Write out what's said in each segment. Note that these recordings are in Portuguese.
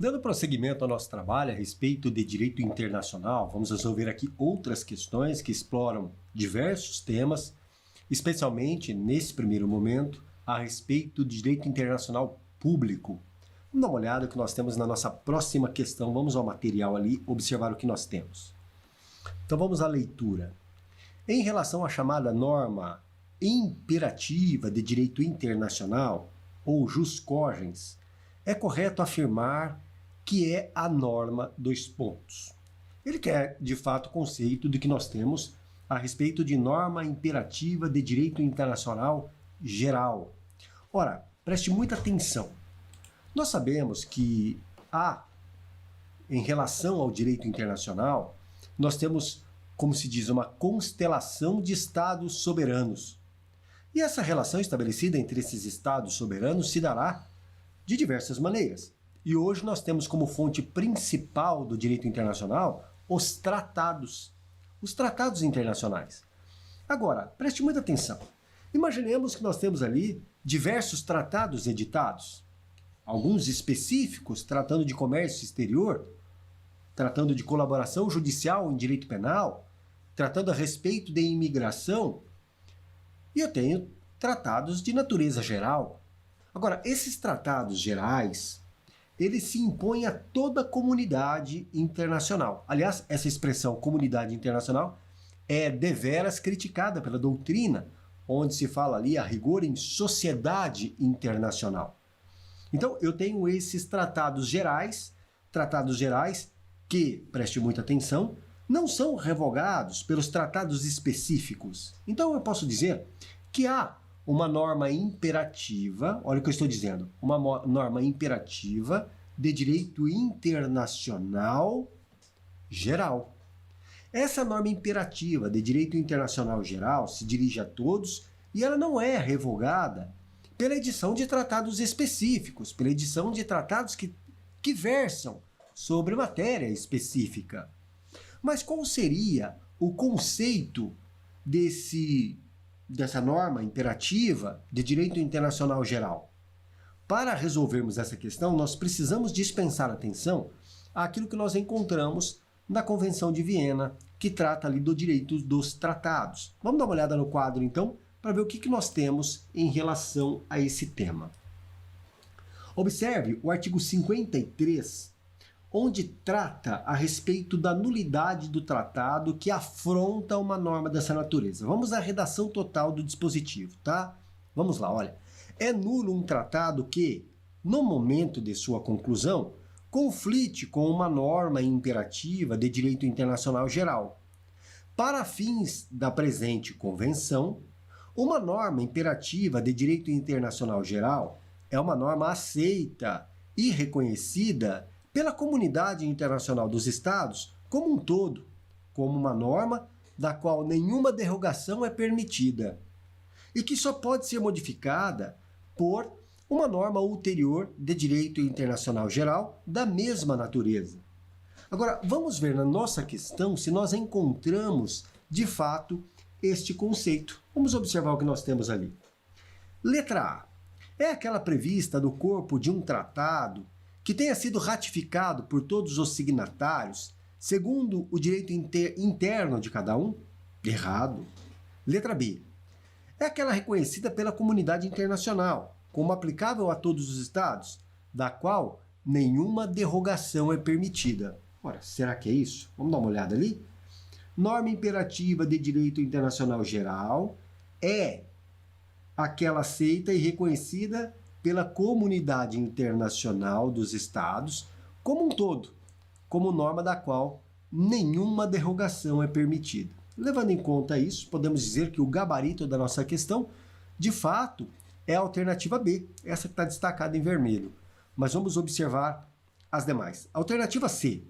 Dando prosseguimento ao nosso trabalho a respeito de direito internacional, vamos resolver aqui outras questões que exploram diversos temas, especialmente, nesse primeiro momento, a respeito de direito internacional público. Vamos dar uma olhada no que nós temos na nossa próxima questão. Vamos ao material ali, observar o que nós temos. Então vamos à leitura. Em relação à chamada norma imperativa de direito internacional, ou jus cogens, é correto afirmar que é a norma dos pontos. Ele quer, de fato, o conceito de que nós temos a respeito de norma imperativa de direito internacional geral. Ora, preste muita atenção. Nós sabemos que em relação ao direito internacional, nós temos, como se diz, uma constelação de estados soberanos. E essa relação estabelecida entre esses estados soberanos se dará de diversas maneiras. E hoje nós temos como fonte principal do direito internacional os tratados internacionais. Agora, preste muita atenção. Imaginemos que nós temos ali diversos tratados editados, alguns específicos tratando de comércio exterior, tratando de colaboração judicial em direito penal, tratando a respeito de imigração, e eu tenho tratados de natureza geral. Agora, esses tratados gerais, eles se impõem a toda a comunidade internacional. Aliás, essa expressão comunidade internacional é deveras criticada pela doutrina, onde se fala ali a rigor em sociedade internacional. Então, eu tenho esses tratados gerais que, preste muita atenção, não são revogados pelos tratados específicos. Então, eu posso dizer que há uma norma imperativa, olha o que eu estou dizendo, uma norma imperativa de direito internacional geral. Essa norma imperativa de direito internacional geral se dirige a todos e ela não é revogada pela edição de tratados específicos, pela edição de tratados que versam sobre matéria específica. Mas qual seria o conceito dessa norma imperativa de direito internacional geral? Para resolvermos essa questão, nós precisamos dispensar atenção àquilo que nós encontramos na Convenção de Viena, que trata ali do direito dos tratados. Vamos dar uma olhada no quadro, então, para ver o que nós temos em relação a esse tema. Observe o artigo 53, onde trata a respeito da nulidade do tratado que afronta uma norma dessa natureza. Vamos à redação total do dispositivo, tá? Vamos lá, olha. É nulo um tratado que, no momento de sua conclusão, conflite com uma norma imperativa de direito internacional geral. Para fins da presente convenção, uma norma imperativa de direito internacional geral é uma norma aceita e reconhecida pela comunidade internacional dos Estados como um todo, como uma norma da qual nenhuma derrogação é permitida, e que só pode ser modificada por uma norma ulterior de direito internacional geral da mesma natureza. Agora, vamos ver na nossa questão se nós encontramos, de fato, este conceito. Vamos observar o que nós temos ali. Letra A. É aquela prevista no corpo de um tratado que tenha sido ratificado por todos os signatários, segundo o direito interno de cada um? Errado. Letra B. É aquela reconhecida pela comunidade internacional, como aplicável a todos os estados, da qual nenhuma derrogação é permitida. Ora, será que é isso? Vamos dar uma olhada ali? Norma imperativa de direito internacional geral é aquela aceita e reconhecida pela comunidade internacional dos estados como um todo, como norma da qual nenhuma derrogação é permitida. Levando em conta isso, podemos dizer que o gabarito da nossa questão, de fato, é a alternativa B, essa que está destacada em vermelho. Mas vamos observar as demais. Alternativa C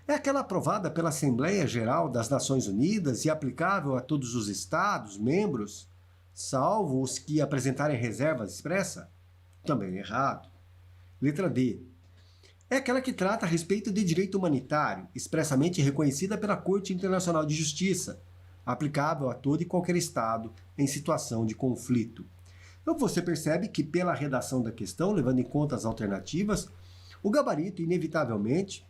é aquela aprovada pela Assembleia Geral das Nações Unidas e aplicável a todos os estados, membros, salvo os que apresentarem reserva expressa? Também errado. Letra D. É aquela que trata a respeito de direito humanitário, expressamente reconhecida pela Corte Internacional de Justiça, aplicável a todo e qualquer Estado em situação de conflito. Então você percebe que pela redação da questão, levando em conta as alternativas, O gabarito, inevitavelmente,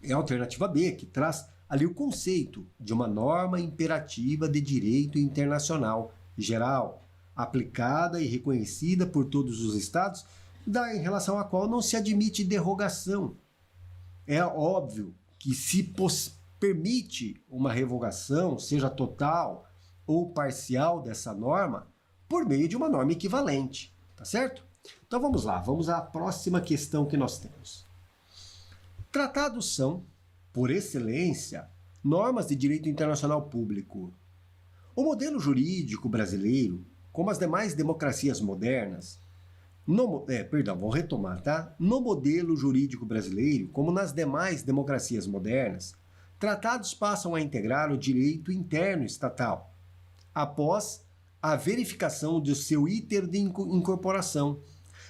é a alternativa B, que traz ali o conceito de uma norma imperativa de direito internacional geral, aplicada e reconhecida por todos os estados, em relação à qual não se admite derrogação. É óbvio que se permite uma revogação, seja total ou parcial dessa norma, por meio de uma norma equivalente, tá certo? Então vamos lá, vamos à próxima questão que nós temos. Tratados são, por excelência, normas de direito internacional público. O modelo jurídico brasileiro, como as demais democracias modernas, vou retomar, tá? No modelo jurídico brasileiro, como nas demais democracias modernas, tratados passam a integrar o direito interno estatal, após a verificação do seu iter de incorporação.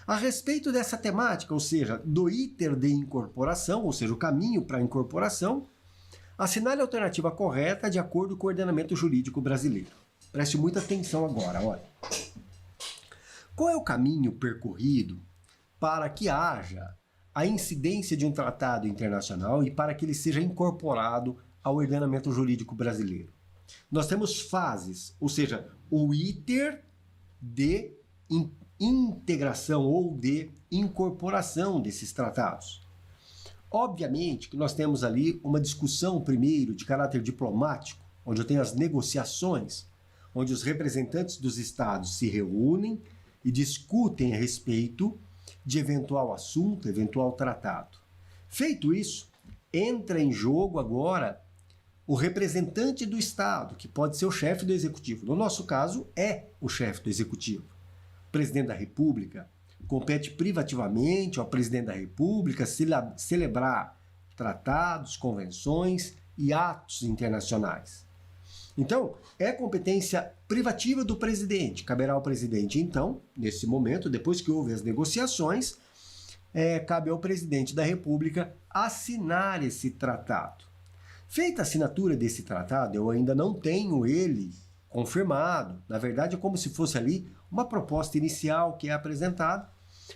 A respeito dessa temática, ou seja, do iter de incorporação, ou seja, o caminho para a incorporação, assinale a alternativa correta de acordo com o ordenamento jurídico brasileiro. Preste muita atenção agora, olha. Qual é o caminho percorrido para que haja a incidência de um tratado internacional e para que ele seja incorporado ao ordenamento jurídico brasileiro? Nós temos fases, ou seja, o iter de integração ou de incorporação desses tratados. Obviamente que nós temos ali uma discussão primeiro de caráter diplomático, onde eu tenho as negociações, onde os representantes dos estados se reúnem e discutem a respeito de eventual assunto, eventual tratado. Feito isso, entra em jogo agora o representante do Estado, que pode ser o chefe do Executivo. No nosso caso, é o chefe do Executivo. O presidente da República compete privativamente ao presidente da República celebrar tratados, convenções e atos internacionais. Então, é competência privativa do presidente. Caberá ao presidente, então, nesse momento, depois que houve as negociações, cabe ao presidente da República assinar esse tratado. Feita a assinatura desse tratado, eu ainda não tenho ele confirmado. Na verdade, é como se fosse ali uma proposta inicial que é apresentada.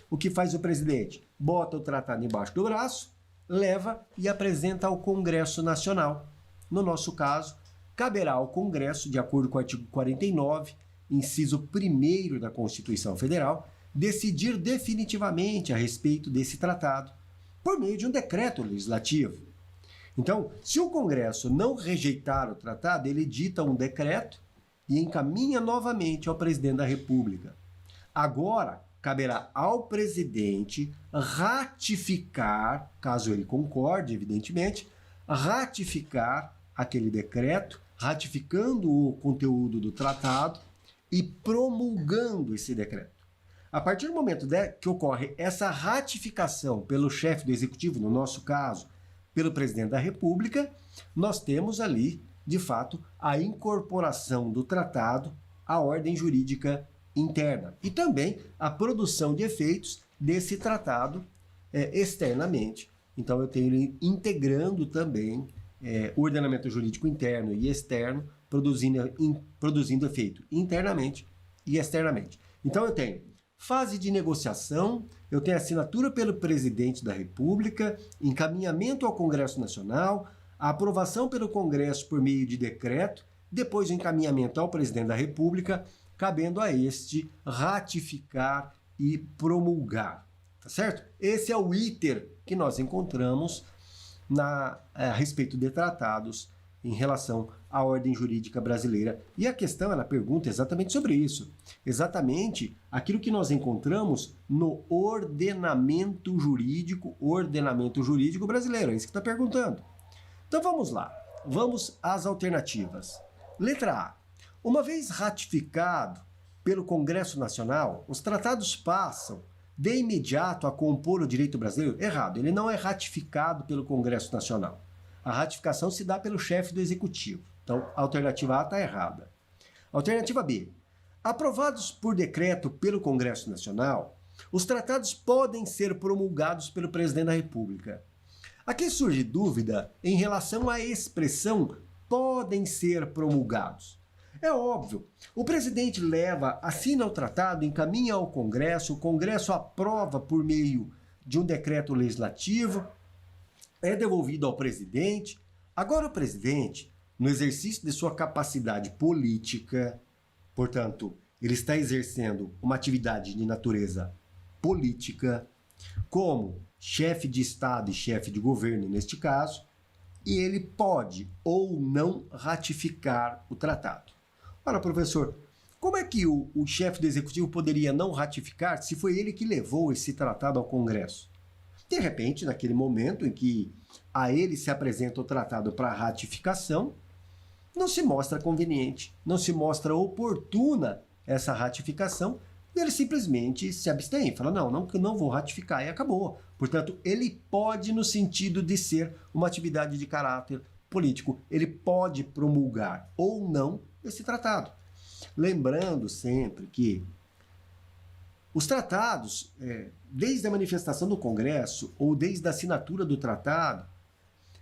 O que faz o presidente? Bota o tratado embaixo do braço, leva e apresenta ao Congresso Nacional. No nosso caso, caberá ao Congresso, de acordo com o artigo 49, inciso 1º da Constituição Federal, decidir definitivamente a respeito desse tratado, por meio de um decreto legislativo. Então, se o Congresso não rejeitar o tratado, ele edita um decreto e encaminha novamente ao presidente da República. Agora, caberá ao presidente ratificar, caso ele concorde, evidentemente, ratificar aquele decreto, ratificando o conteúdo do tratado e promulgando esse decreto. A partir do momento que ocorre essa ratificação pelo chefe do Executivo, no nosso caso, pelo presidente da República, nós temos ali, de fato, a incorporação do tratado à ordem jurídica interna e também a produção de efeitos desse tratado externamente. Então, eu tenho ele integrando também o ordenamento jurídico interno e externo, produzindo efeito internamente e externamente. Então, eu tenho fase de negociação, eu tenho assinatura pelo presidente da República, encaminhamento ao Congresso Nacional, a aprovação pelo Congresso por meio de decreto, depois o encaminhamento ao presidente da República, cabendo a este ratificar e promulgar. Tá certo? Esse é o iter que nós encontramos a respeito de tratados em relação à ordem jurídica brasileira. E a questão, ela pergunta exatamente sobre isso. Exatamente aquilo que nós encontramos no ordenamento jurídico brasileiro. É isso que está perguntando. Então vamos lá. Vamos às alternativas. Letra A. Uma vez ratificado pelo Congresso Nacional, os tratados passam de imediato a compor o direito brasileiro? Errado. Ele não é ratificado pelo Congresso Nacional. A ratificação se dá pelo chefe do Executivo. Então, a alternativa A está errada. Alternativa B. Aprovados por decreto pelo Congresso Nacional, os tratados podem ser promulgados pelo presidente da República. Aqui surge dúvida em relação à expressão podem ser promulgados. É óbvio, o presidente assina o tratado, encaminha ao Congresso, o Congresso aprova por meio de um decreto legislativo, é devolvido ao presidente. Agora o presidente, no exercício de sua capacidade política, portanto, ele está exercendo uma atividade de natureza política, como chefe de Estado e chefe de governo neste caso, e ele pode ou não ratificar o tratado. Ora, professor, como é que o chefe do executivo poderia não ratificar se foi ele que levou esse tratado ao Congresso? De repente, naquele momento em que a ele se apresenta o tratado para ratificação, não se mostra conveniente, não se mostra oportuna essa ratificação, e ele simplesmente se abstém, fala, não vou ratificar, e acabou. Portanto, ele pode, no sentido de ser uma atividade de caráter político, ele pode promulgar ou não esse tratado. Lembrando sempre que os tratados, desde a manifestação do Congresso ou desde a assinatura do tratado,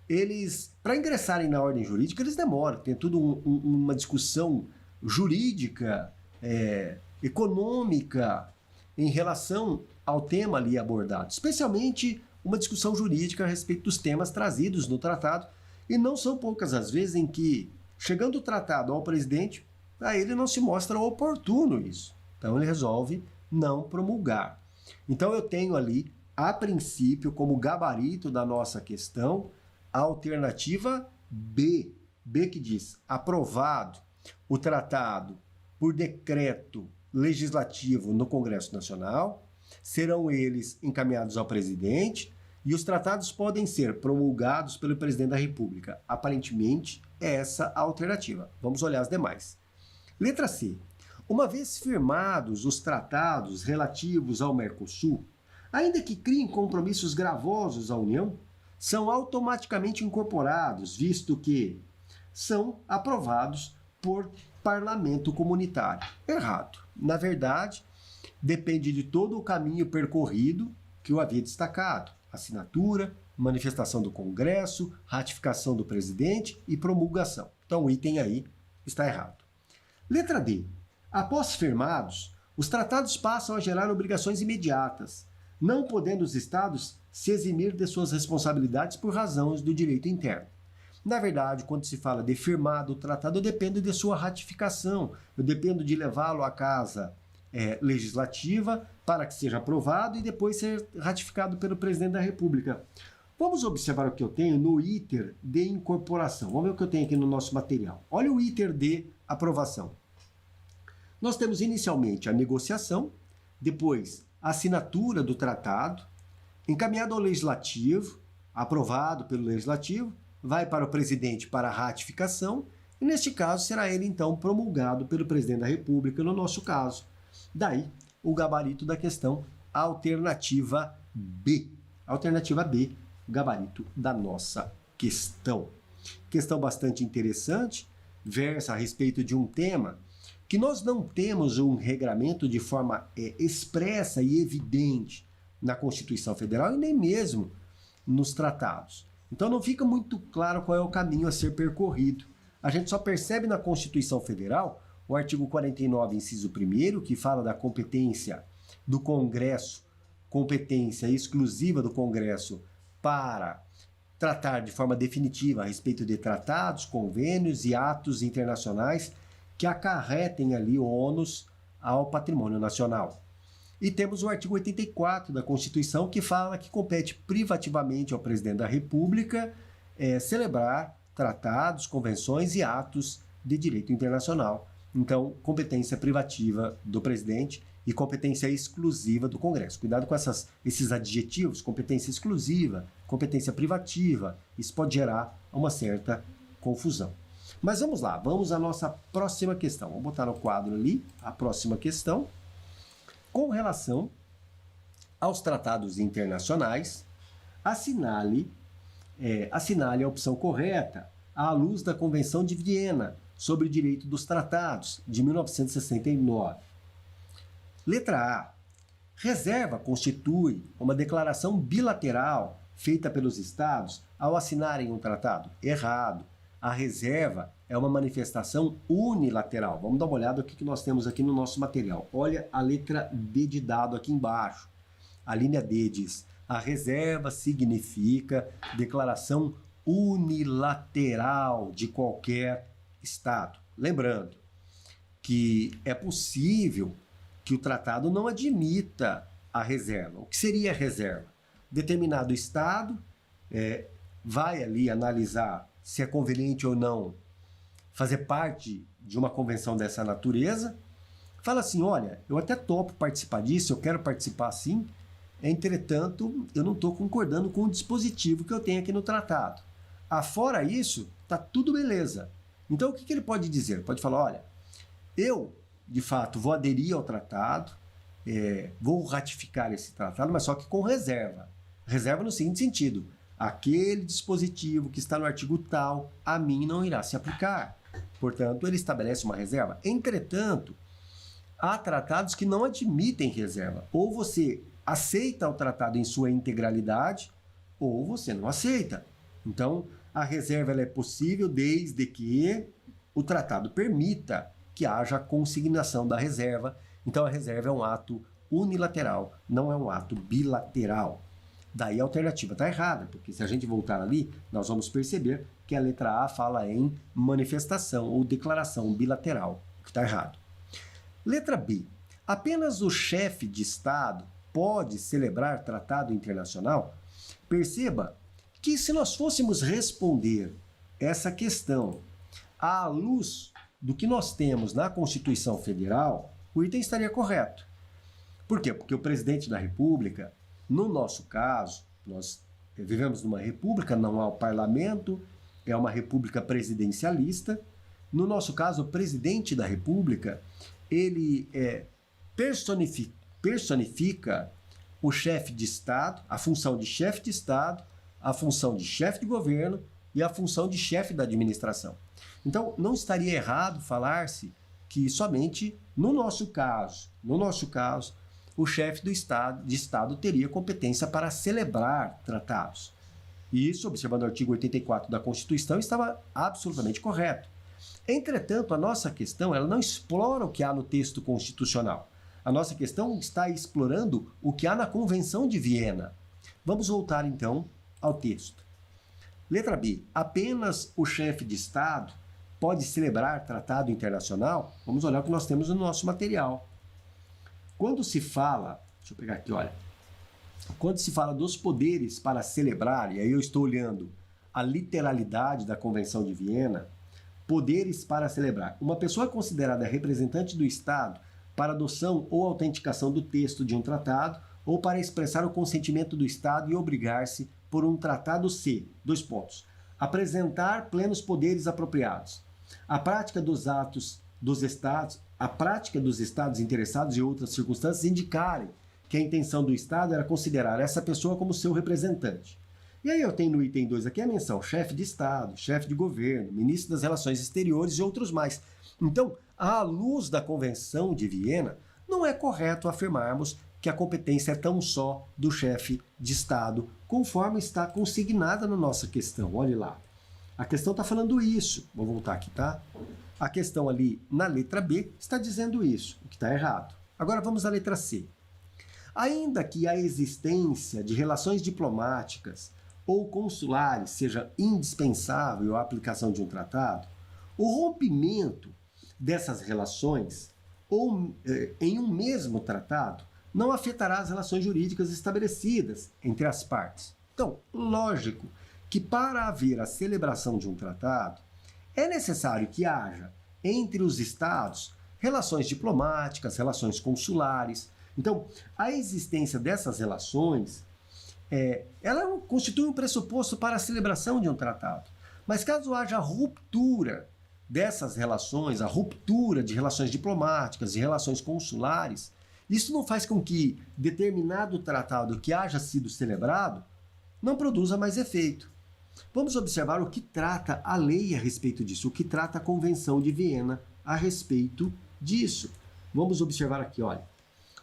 eles, para ingressarem na ordem jurídica, eles demoram. Tem tudo uma discussão jurídica, econômica, em relação ao tema ali abordado. Especialmente uma discussão jurídica a respeito dos temas trazidos no tratado. E não são poucas as vezes em que, chegando o tratado ao presidente, a ele não se mostra oportuno isso. Então ele resolve não promulgar. Então eu tenho ali, a princípio, como gabarito da nossa questão, a alternativa B. B que diz, aprovado o tratado por decreto legislativo no Congresso Nacional, serão eles encaminhados ao presidente e os tratados podem ser promulgados pelo presidente da República. Aparentemente, é essa a alternativa. Vamos olhar as demais. Letra C. Uma vez firmados os tratados relativos ao Mercosul, ainda que criem compromissos gravosos à União, são automaticamente incorporados, visto que são aprovados por parlamento comunitário. Errado. Na verdade, depende de todo o caminho percorrido que eu havia destacado. Assinatura, manifestação do Congresso, ratificação do presidente e promulgação. Então o item aí está errado. Letra D. Após firmados, os tratados passam a gerar obrigações imediatas, não podendo os estados se eximir de suas responsabilidades por razões do direito interno. Na verdade, quando se fala de firmado o tratado, eu dependo de sua ratificação, eu dependo de levá-lo à casa legislativa para que seja aprovado e depois ser ratificado pelo presidente da República. Vamos observar o que eu tenho no iter de incorporação. Vamos ver o que eu tenho aqui no nosso material. Olha o iter de aprovação. Nós temos inicialmente a negociação, depois a assinatura do tratado, encaminhado ao legislativo, aprovado pelo legislativo, vai para o presidente para ratificação, e neste caso será ele então promulgado pelo presidente da República, no nosso caso. Daí o gabarito da questão, alternativa B. Alternativa B, gabarito da nossa questão. Questão bastante interessante, versa a respeito de um tema que nós não temos um regramento de forma expressa e evidente na Constituição Federal e nem mesmo nos tratados. Então não fica muito claro qual é o caminho a ser percorrido. A gente só percebe na Constituição Federal o artigo 49, inciso 1º, que fala da competência do Congresso, competência exclusiva do Congresso para tratar de forma definitiva a respeito de tratados, convênios e atos internacionais que acarretem ali ônus ao patrimônio nacional. E temos o artigo 84 da Constituição, que fala que compete privativamente ao presidente da República celebrar tratados, convenções e atos de direito internacional. Então, competência privativa do presidente e competência exclusiva do Congresso. Cuidado com esses adjetivos, competência exclusiva, competência privativa, isso pode gerar uma certa confusão. Mas vamos lá, vamos à nossa próxima questão. Vamos botar no quadro ali a próxima questão. Com relação aos tratados internacionais, assinale a opção correta à luz da Convenção de Viena sobre o Direito dos Tratados, de 1969. Letra A. Reserva constitui uma declaração bilateral feita pelos Estados ao assinarem um tratado. Errado. A reserva é uma manifestação unilateral. Vamos dar uma olhada no que nós temos aqui no nosso material. Olha a letra D de dado aqui embaixo. A linha D diz: A reserva significa declaração unilateral de qualquer Estado. Lembrando que é possível que o tratado não admita a reserva. O que seria a reserva? Determinado Estado vai ali analisar se é conveniente ou não fazer parte de uma convenção dessa natureza, fala assim, olha, eu até topo participar disso, eu quero participar sim, entretanto, eu não estou concordando com o dispositivo que eu tenho aqui no tratado. Fora isso, tá tudo beleza. Então, o que ele pode dizer? Pode falar, olha, eu, de fato, vou aderir ao tratado, vou ratificar esse tratado, mas só que com reserva. Reserva no seguinte sentido, aquele dispositivo que está no artigo tal, a mim não irá se aplicar. Portanto, ele estabelece uma reserva. Entretanto, há tratados que não admitem reserva. Ou você aceita o tratado em sua integralidade, ou você não aceita. Então, a reserva ela é possível desde que o tratado permita que haja a consignação da reserva. Então, a reserva é um ato unilateral, não é um ato bilateral. Daí a alternativa está errada, porque se a gente voltar ali, nós vamos perceber que a letra A fala em manifestação ou declaração bilateral, o que está errado. Letra B. Apenas o chefe de Estado pode celebrar tratado internacional? Perceba que se nós fôssemos responder essa questão à luz do que nós temos na Constituição Federal, o item estaria correto. Por quê? Porque o presidente da República, no nosso caso, nós vivemos numa república, não há o parlamento, é uma república presidencialista. No nosso caso, o presidente da República, ele personifica o chefe de Estado, a função de chefe de Estado, a função de chefe de governo e a função de chefe da administração. Então, não estaria errado falar-se que somente no nosso caso, o chefe de Estado teria competência para celebrar tratados. E isso, observando o artigo 84 da Constituição, estava absolutamente correto. Entretanto, a nossa questão ela não explora o que há no texto constitucional. A nossa questão está explorando o que há na Convenção de Viena. Vamos voltar, então, ao texto. Letra B. Apenas o chefe de Estado pode celebrar tratado internacional? Vamos olhar o que nós temos no nosso material. Quando se fala, deixa eu pegar aqui, olha. Quando se fala dos poderes para celebrar, e aí eu estou olhando a literalidade da Convenção de Viena, poderes para celebrar. Uma pessoa é considerada representante do Estado para adoção ou autenticação do texto de um tratado ou para expressar o consentimento do Estado e obrigar-se por um tratado se, apresentar plenos poderes apropriados. A prática dos atos dos Estados, a prática dos Estados interessados e outras circunstâncias indicarem que a intenção do Estado era considerar essa pessoa como seu representante. E aí eu tenho no item 2 aqui a menção chefe de Estado, chefe de governo, ministro das Relações Exteriores e outros mais. Então, à luz da Convenção de Viena, não é correto afirmarmos que a competência é tão só do chefe de Estado, conforme está consignada na nossa questão. Olhe lá. A questão está falando isso. Vou voltar aqui, tá? A questão ali na letra B está dizendo isso, o que está errado. Agora vamos à letra C. Ainda que a existência de relações diplomáticas ou consulares seja indispensável à aplicação de um tratado, o rompimento dessas relações ou em um mesmo tratado não afetará as relações jurídicas estabelecidas entre as partes. Então, lógico que para haver a celebração de um tratado, é necessário que haja entre os Estados relações diplomáticas, relações consulares. Então, a existência dessas relações, ela constitui um pressuposto para a celebração de um tratado. Mas caso haja ruptura dessas relações, a ruptura de relações diplomáticas e relações consulares, isso não faz com que determinado tratado que haja sido celebrado não produza mais efeito. Vamos observar o que trata a lei a respeito disso, o que trata a Convenção de Viena a respeito disso. Vamos observar aqui, olha.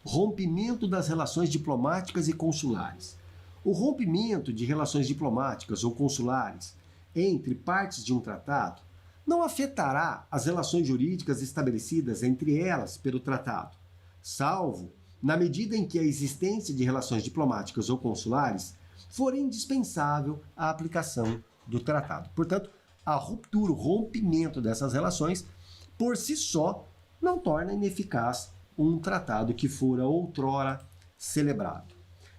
Rompimento das relações diplomáticas e consulares. O rompimento de relações diplomáticas ou consulares entre partes de um tratado não afetará as relações jurídicas estabelecidas entre elas pelo tratado, salvo na medida em que a existência de relações diplomáticas ou consulares for indispensável à aplicação do tratado. Portanto, a ruptura, o rompimento dessas relações, por si só, não torna ineficaz um tratado que fora outrora celebrado.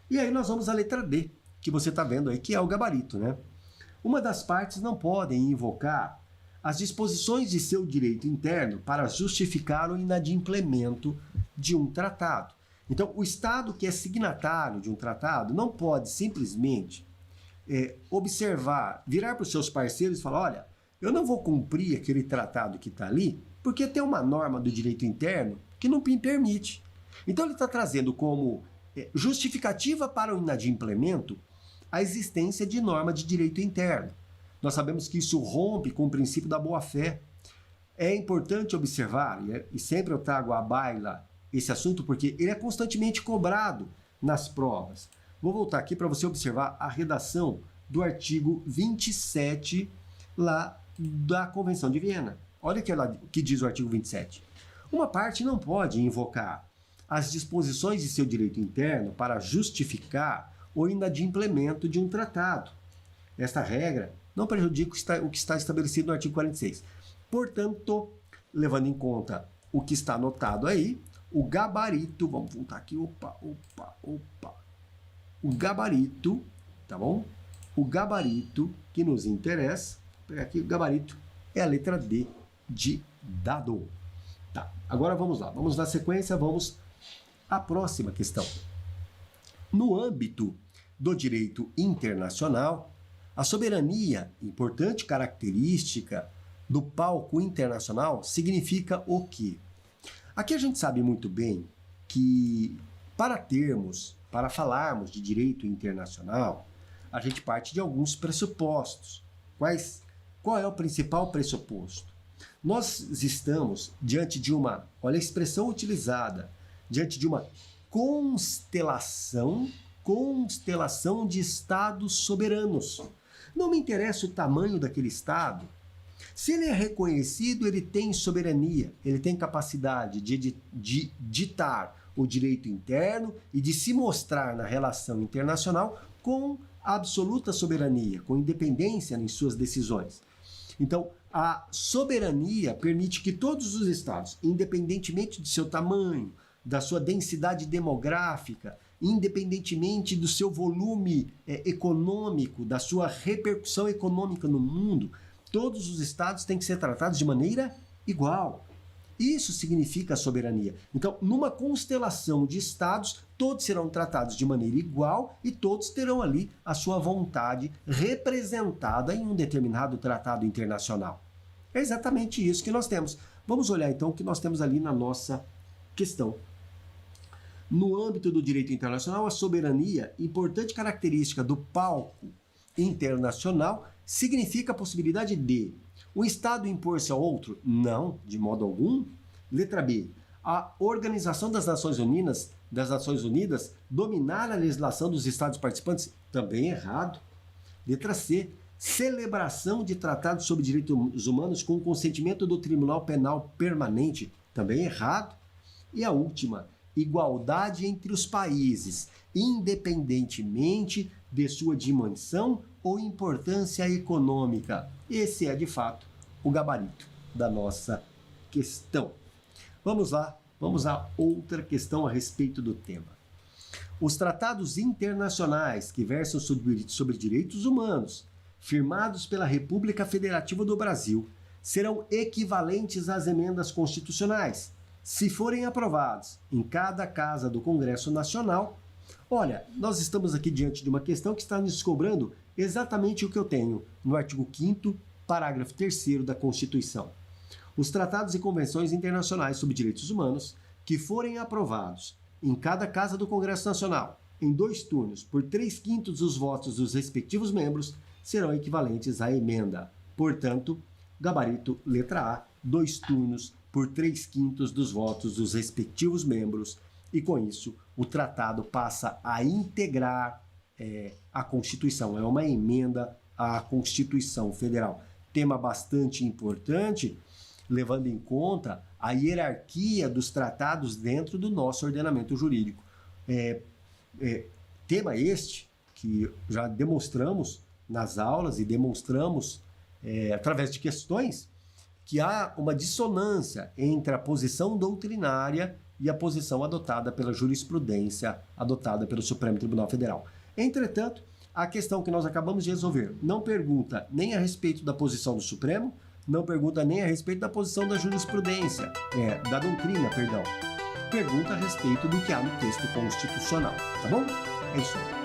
E aí nós vamos à letra D, que você está vendo aí, que é o gabarito, né? Uma das partes não podem invocar as disposições de seu direito interno para justificar o inadimplemento de um tratado. Então, o Estado que é signatário de um tratado não pode simplesmente observar, virar para os seus parceiros e falar, olha, eu não vou cumprir aquele tratado que está ali, porque tem uma norma do direito interno que não me permite. Então, ele está trazendo como justificativa para o inadimplemento a existência de norma de direito interno. Nós sabemos que isso rompe com o princípio da boa-fé. É importante observar, e sempre eu trago à baila esse assunto, porque ele é constantemente cobrado nas provas. Vou voltar aqui para você observar a redação do artigo 27 lá da Convenção de Viena. Olha o que diz o artigo 27. Uma parte não pode invocar as disposições de seu direito interno para justificar o inadimplemento de um tratado. Esta regra não prejudica o que está estabelecido no artigo 46. Portanto, levando em conta o que está anotado aí, o gabarito, vamos voltar aqui, o gabarito, tá bom? O gabarito que nos interessa, vou pegar aqui, o gabarito é a letra D de dado. Tá, agora vamos lá, vamos dar sequência, vamos à próxima questão. No âmbito do direito internacional, a soberania, importante característica do palco internacional, significa o quê? Aqui a gente sabe muito bem que para falarmos de direito internacional, a gente parte de alguns pressupostos. Qual é o principal pressuposto? Nós estamos diante de olha a expressão utilizada, diante de uma constelação de estados soberanos. Não me interessa o tamanho daquele estado. Se ele é reconhecido, ele tem soberania, ele tem capacidade de ditar o direito interno e de se mostrar na relação internacional com absoluta soberania, com independência em suas decisões. Então, a soberania permite que todos os estados, independentemente do seu tamanho, da sua densidade demográfica, independentemente do seu volume econômico, da sua repercussão econômica no mundo, todos os estados têm que ser tratados de maneira igual. Isso significa soberania. Então, numa constelação de estados, todos serão tratados de maneira igual e todos terão ali a sua vontade representada em um determinado tratado internacional. É exatamente isso que nós temos. Vamos olhar então o que nós temos ali na nossa questão. No âmbito do direito internacional, a soberania, importante característica do palco internacional, significa a possibilidade de o Estado impor-se a outro? Não, de modo algum. Letra B. A Organização das Nações Unidas dominar a legislação dos Estados participantes? Também errado. Letra C. Celebração de tratados sobre direitos humanos com consentimento do Tribunal Penal Permanente? Também errado. E a última, igualdade entre os países, independentemente de sua dimensão ou importância econômica. Esse é, de fato, o gabarito da nossa questão. Vamos lá, vamos a outra questão a respeito do tema. Os tratados internacionais que versam sobre direitos humanos, firmados pela República Federativa do Brasil, serão equivalentes às emendas constitucionais, se forem aprovados em cada casa do Congresso Nacional. Olha, nós estamos aqui diante de uma questão que está nos cobrando exatamente o que eu tenho no artigo 5º, parágrafo 3º da Constituição. Os tratados e convenções internacionais sobre direitos humanos que forem aprovados em cada casa do Congresso Nacional, em 2 turnos, por 3/5 dos votos dos respectivos membros, serão equivalentes à emenda. Portanto, gabarito letra A, 2 turnos por 3/5 dos votos dos respectivos membros, e com isso o tratado passa a integrar a Constituição. É uma emenda à Constituição Federal. Tema bastante importante, levando em conta a hierarquia dos tratados dentro do nosso ordenamento jurídico. Tema este que já demonstramos nas aulas e demonstramos através de questões que há uma dissonância entre a posição doutrinária e a posição adotada pela jurisprudência adotada pelo Supremo Tribunal Federal. Entretanto, a questão que nós acabamos de resolver não pergunta nem a respeito da posição do Supremo, não pergunta nem a respeito da posição da jurisprudência, da doutrina, perdão. Pergunta a respeito do que há no texto constitucional, tá bom? É isso aí.